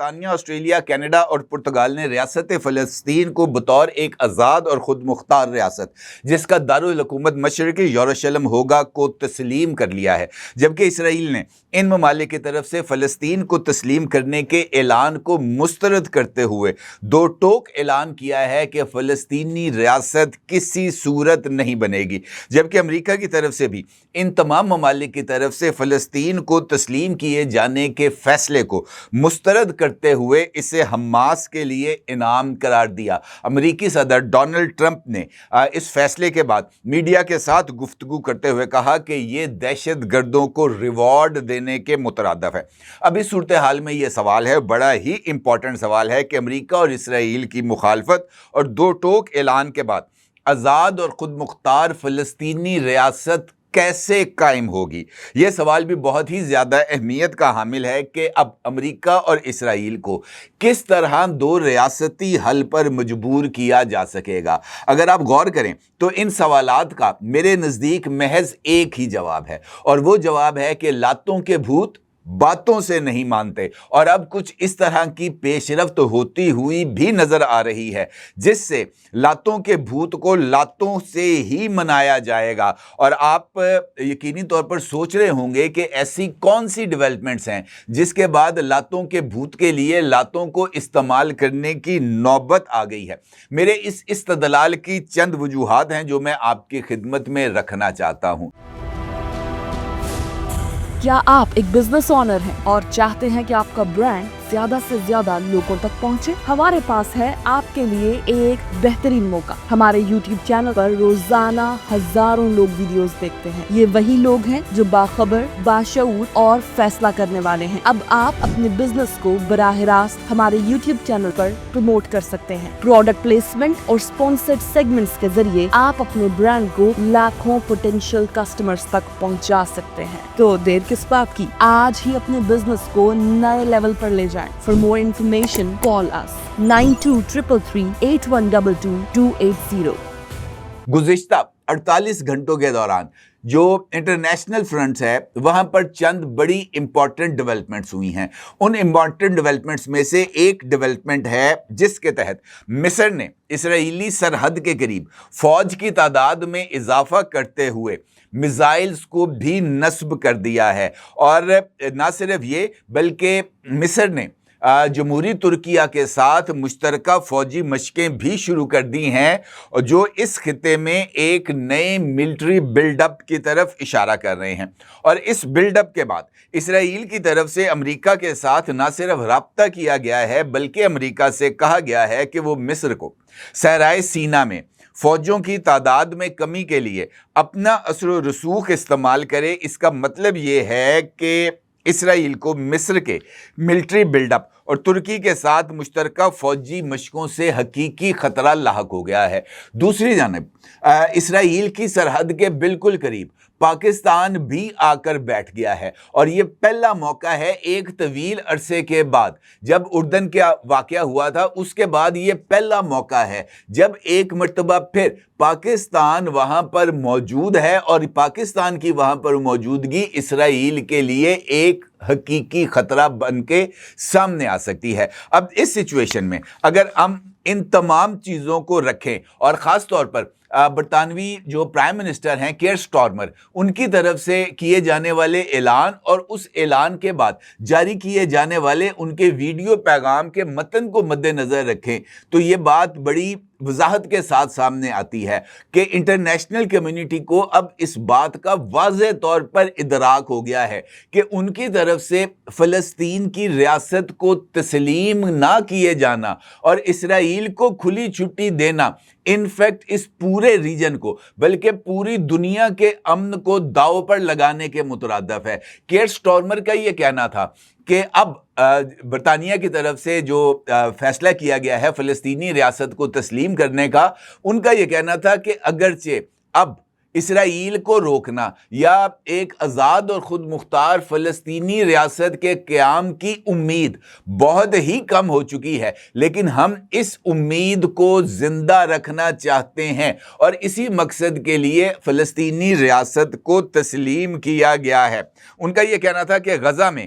برطانیہ، Australia, Canada اور پرتگال نے ریاست فلسطین کو بطور ایک آزاد اور خود مختار ریاست جس کا دارالحکومت مشرقی یروشلم ہوگا کو تسلیم کر لیا ہے، جبکہ اسرائیل نے ان ممالک کی طرف سے فلسطین کو تسلیم کرنے کے اعلان کو مسترد کرتے ہوئے دو ٹوک اعلان کیا ہے کہ فلسطینی ریاست کسی صورت نہیں بنے گی، جبکہ امریکہ کی طرف سے بھی ان تمام ممالک کی طرف سے فلسطین کو تسلیم کیے جانے کے فیصلے کو مسترد کرتے ہوئے اسے حماس کے لیے انعام قرار دیا۔ امریکی صدر ڈونلڈ ٹرمپ نے اس فیصلے کے بعد میڈیا کے ساتھ گفتگو کرتے ہوئے کہا کہ یہ دہشت گردوں کو ریوارڈ دینے کے مترادف ہے۔ اب اس صورتحال میں یہ سوال ہے، بڑا ہی امپورٹنٹ سوال ہے کہ امریکہ اور اسرائیل کی مخالفت اور دو ٹوک اعلان کے بعد آزاد اور خود مختار فلسطینی ریاست کیسے قائم ہوگی؟ یہ سوال بھی بہت ہی زیادہ اہمیت کا حامل ہے کہ اب امریکہ اور اسرائیل کو کس طرح دو ریاستی حل پر مجبور کیا جا سکے گا۔ اگر آپ غور کریں تو ان سوالات کا میرے نزدیک محض ایک ہی جواب ہے، اور وہ جواب ہے کہ لاتوں کے بھوت باتوں سے نہیں مانتے، اور اب کچھ اس طرح کی پیش رفت ہوتی ہوئی بھی نظر آ رہی ہے جس سے لاتوں کے بھوت کو لاتوں سے ہی منایا جائے گا۔ اور آپ یقینی طور پر سوچ رہے ہوں گے کہ ایسی کون سی ڈیولپمنٹس ہیں جس کے بعد لاتوں کے بھوت کے لیے لاتوں کو استعمال کرنے کی نوبت آ گئی ہے۔ میرے اس استدلال کی چند وجوہات ہیں جو میں آپ کی خدمت میں رکھنا چاہتا ہوں۔ کیا آپ ایک بزنس اونر ہیں اور چاہتے ہیں کہ آپ کا برانڈ زیادہ سے زیادہ لوگوں تک پہنچے؟ ہمارے پاس ہے آپ کے لیے ایک بہترین موقع۔ ہمارے یوٹیوب چینل پر روزانہ ہزاروں لوگ ویڈیوز دیکھتے ہیں۔ یہ وہی لوگ ہیں جو باخبر، باشعور اور فیصلہ کرنے والے ہیں۔ اب آپ اپنے بزنس کو براہ راست ہمارے یوٹیوب چینل پر پروموٹ کر سکتے ہیں۔ پروڈکٹ پلیسمنٹ اور اسپانسرڈ سیگمنٹس کے ذریعے آپ اپنے برانڈ کو لاکھوں پوٹینشیل کسٹمرز تک پہنچا سکتے ہیں۔ تو دیر کس بات کی؟ آج ہی اپنے بزنس کو نئے لیول پر لے جائیں۔ For more information, call us 923338128280۔ گزشتہ 48 گھنٹوں کے دوران جو انٹرنیشنل فرنٹس ہے وہاں پر چند بڑی امپورٹنٹ ڈیولپمنٹس ہوئی ہیں۔ ان امپورٹنٹ ڈیولپمنٹس میں سے ایک ڈیولپمنٹ ہے جس کے تحت مصر نے اسرائیلی سرحد کے قریب فوج کی تعداد میں اضافہ کرتے ہوئے میزائلز کو بھی نصب کر دیا ہے، اور نہ صرف یہ بلکہ مصر نے جمہوری ترکیہ کے ساتھ مشترکہ فوجی مشقیں بھی شروع کر دی ہیں، جو اس خطے میں ایک نئے ملٹری بلڈ اپ کی طرف اشارہ کر رہے ہیں۔ اور اس بلڈ اپ کے بعد اسرائیل کی طرف سے امریکہ کے ساتھ نہ صرف رابطہ کیا گیا ہے بلکہ امریکہ سے کہا گیا ہے کہ وہ مصر کو صحرائے سینا میں فوجوں کی تعداد میں کمی کے لیے اپنا اثر و رسوخ استعمال کرے۔ اس کا مطلب یہ ہے کہ اسرائیل کو مصر کے ملٹری بلڈ اپ اور ترکی کے ساتھ مشترکہ فوجی مشقوں سے حقیقی خطرہ لاحق ہو گیا ہے۔ دوسری جانب اسرائیل کی سرحد کے بالکل قریب پاکستان بھی آ کر بیٹھ گیا ہے، اور یہ پہلا موقع ہے ایک طویل عرصے کے بعد۔ جب اردن کا واقعہ ہوا تھا اس کے بعد یہ پہلا موقع ہے جب ایک مرتبہ پھر پاکستان وہاں پر موجود ہے، اور پاکستان کی وہاں پر موجودگی اسرائیل کے لیے ایک حقیقی خطرہ بن کے سامنے آ سکتی ہے۔ اب اس سچویشن میں اگر ہم ان تمام چیزوں کو رکھیں، اور خاص طور پر برطانوی جو پرائم منسٹر ہیں کیئر سٹارمر، ان کی طرف سے کیے جانے والے اعلان اور اس اعلان کے بعد جاری کیے جانے والے ان کے ویڈیو پیغام کے متن کو مد نظر رکھیں تو یہ بات بڑی وضاحت کے ساتھ سامنے آتی ہے کہ انٹرنیشنل کمیونٹی کو اب اس بات کا واضح طور پر ادراک ہو گیا ہے کہ ان کی طرف سے فلسطین کی ریاست کو تسلیم نہ کیے جانا اور اسرائیل کو کھلی چھٹی دینا انفیکٹ اس پورے ریجن کو بلکہ پوری دنیا کے امن کو داؤ پر لگانے کے مترادف ہے۔ کیئر سٹارمر کا یہ کہنا تھا کہ اب برطانیہ کی طرف سے جو فیصلہ کیا گیا ہے فلسطینی ریاست کو تسلیم کرنے کا، ان کا یہ کہنا تھا کہ اگرچہ اب اسرائیل کو روکنا یا ایک آزاد اور خود مختار فلسطینی ریاست کے قیام کی امید بہت ہی کم ہو چکی ہے، لیکن ہم اس امید کو زندہ رکھنا چاہتے ہیں اور اسی مقصد کے لیے فلسطینی ریاست کو تسلیم کیا گیا ہے۔ ان کا یہ کہنا تھا کہ غزہ میں